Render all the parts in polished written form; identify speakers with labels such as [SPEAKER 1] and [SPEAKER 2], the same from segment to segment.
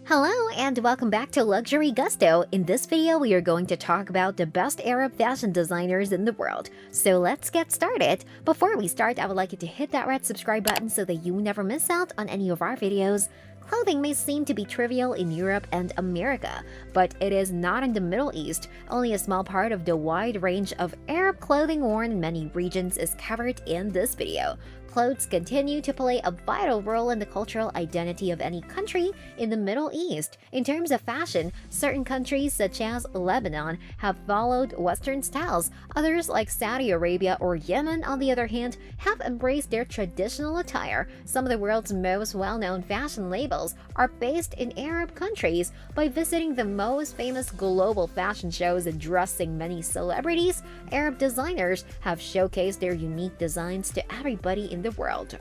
[SPEAKER 1] Hello and welcome back to Luxury Gusto. In this video, we are going to talk about the best Arab fashion designers in the world. So let's get started. Before we start, I would like you to hit that red subscribe button so that you never miss out on any of our videos. Clothing may seem to be trivial in Europe and America, but it is not in the Middle East. Only a small part of the wide range of Arab clothing worn in many regions is covered in this video. Clothes continue to play a vital role in the cultural identity of any country in the Middle East. In terms of fashion, certain countries such as Lebanon have followed Western styles. Others like Saudi Arabia or Yemen, on the other hand, have embraced their traditional attire. Some of the world's most well-known fashion labels are based in Arab countries. By visiting the most famous global fashion shows and dressing many celebrities, Arab designers have showcased their unique designs to everybody in the world.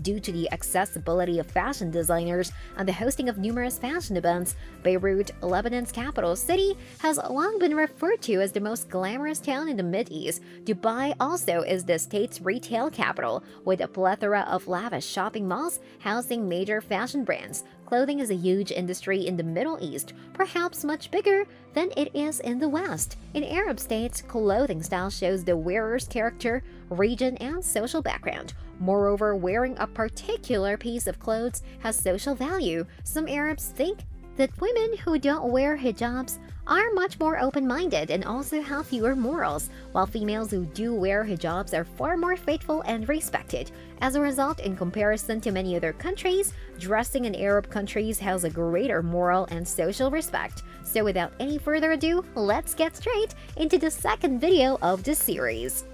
[SPEAKER 1] Due to the accessibility of fashion designers and the hosting of numerous fashion events, Beirut, Lebanon's capital city, has long been referred to as the most glamorous town in the Mideast. Dubai also is the state's retail capital, with a plethora of lavish shopping malls housing major fashion brands. Clothing is a huge industry in the Middle East, perhaps much bigger than it is in the West. In Arab states, clothing style shows the wearer's character, region, and social background. Moreover, wearing a particular piece of clothes has social value. Some Arabs think that women who don't wear hijabs are much more open-minded and also have fewer morals, while females who do wear hijabs are far more faithful and respected. As a result, in comparison to many other countries, dressing in Arab countries has a greater moral and social respect. So without any further ado, let's get straight into the second video of this series.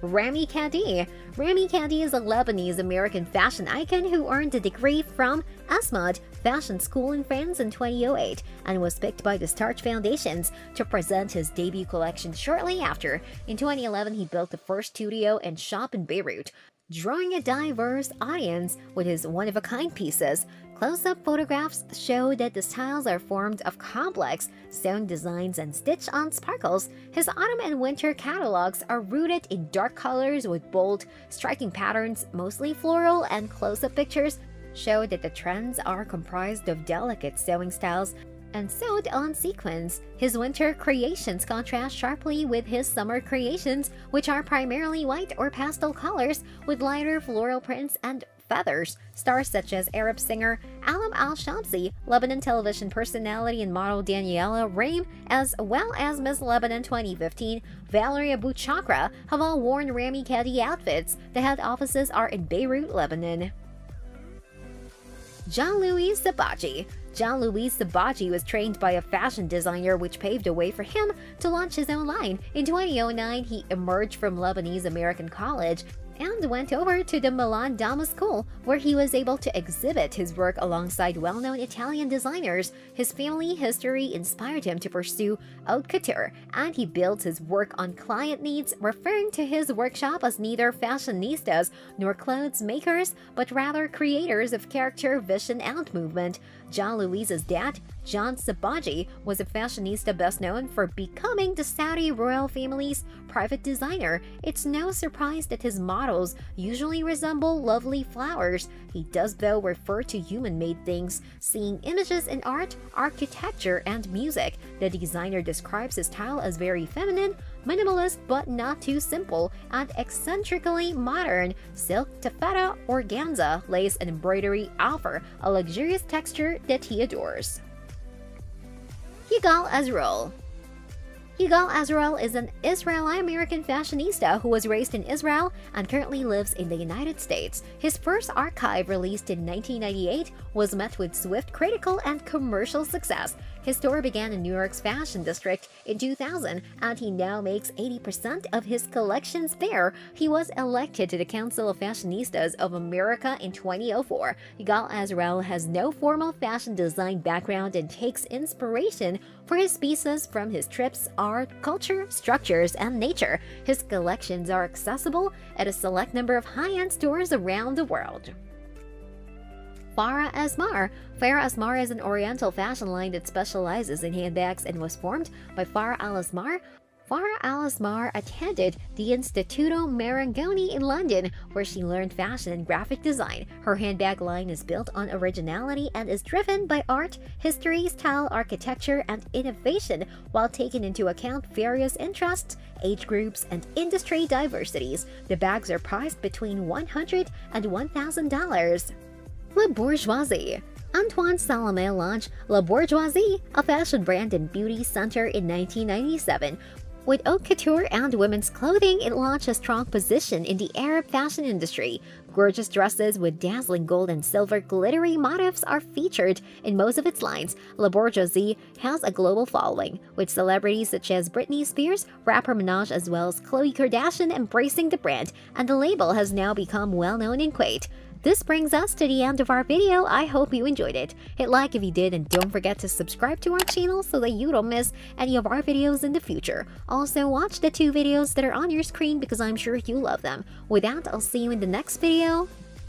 [SPEAKER 1] Rami Kadi. Rami Kadi is a Lebanese-American fashion icon who earned a degree from Asmad Fashion School in France in 2008 and was picked by the Starch Foundations to present his debut collection shortly after. In 2011, he built the first studio and shop in Beirut, drawing a diverse audience with his one-of-a-kind pieces. Close-up photographs show that the styles are formed of complex, sewn designs and stitch-on sparkles. His autumn and winter catalogs are rooted in dark colors with bold, striking patterns, mostly floral, and close-up pictures show that the trends are comprised of delicate sewing styles and sewed on sequins. His winter creations contrast sharply with his summer creations, which are primarily white or pastel colors with lighter floral prints and feathers. Stars such as Arab singer Alam Al-Shamsi, Lebanon television personality and model Daniela Reim, as well as Miss Lebanon 2015 Valeria Bouchakra have all worn Rami Kadi outfits. The head offices are in Beirut, Lebanon. Jean-Louis Sabaji. Jean-Louis Sabaji was trained by a fashion designer, which paved the way for him to launch his own line. In 2009, he emerged from Lebanese American College and went over to the Milan Dama School, where he was able to exhibit his work alongside well-known Italian designers. His family history inspired him to pursue haute couture, and he built his work on client needs, referring to his workshop as neither fashionistas nor clothes makers, but rather creators of character, vision, and movement. Jean-Louis's dad, John Sabaji, was a fashionista best known for becoming the Saudi royal family's private designer. It's no surprise that his models usually resemble lovely flowers. He does, though, refer to human-made things, seeing images in art, architecture, and music. The designer describes his style as very feminine, minimalist but not too simple, and eccentrically modern. Silk, taffeta, organza, lace, and embroidery offer a luxurious texture that he adores. Yigal Azroel. Yigal Azroel is an Israeli-American fashionista who was raised in Israel and currently lives in the United States. His first archive, released in 1998, was met with swift critical and commercial success. His store began in New York's Fashion District in 2000, and he now makes 80% of his collections there. He was elected to the Council of Fashionistas of America in 2004. Yigal Azroel has no formal fashion design background and takes inspiration for his pieces from his trips, art, culture, structures, and nature. His collections are accessible at a select number of high-end stores around the world. Farah Asmar. Farah Asmar is an oriental fashion line that specializes in handbags and was formed by Farah Al Asmar, Farah Al-Asmar attended the Istituto Marangoni in London, where she learned fashion and graphic design. Her handbag line is built on originality and is driven by art, history, style, architecture, and innovation, while taking into account various interests, age groups, and industry diversities. The bags are priced between $100 and $1,000. La Bourgeoisie. Antoine Salomé launched La Bourgeoisie, a fashion brand and beauty center, in 1997. With haute couture and women's clothing, it launched a strong position in the Arab fashion industry. Gorgeous dresses with dazzling gold and silver glittery motifs are featured in most of its lines. La Bourgeoisie has a global following, with celebrities such as Britney Spears, rapper Minaj, as well as Khloe Kardashian embracing the brand, and the label has now become well known in Kuwait. This brings us to the end of our video. I hope you enjoyed it. Hit like if you did, and don't forget to subscribe to our channel so that you don't miss any of our videos in the future. Also, watch the 2 videos that are on your screen because I'm sure you love them. With that, I'll see you in the next video.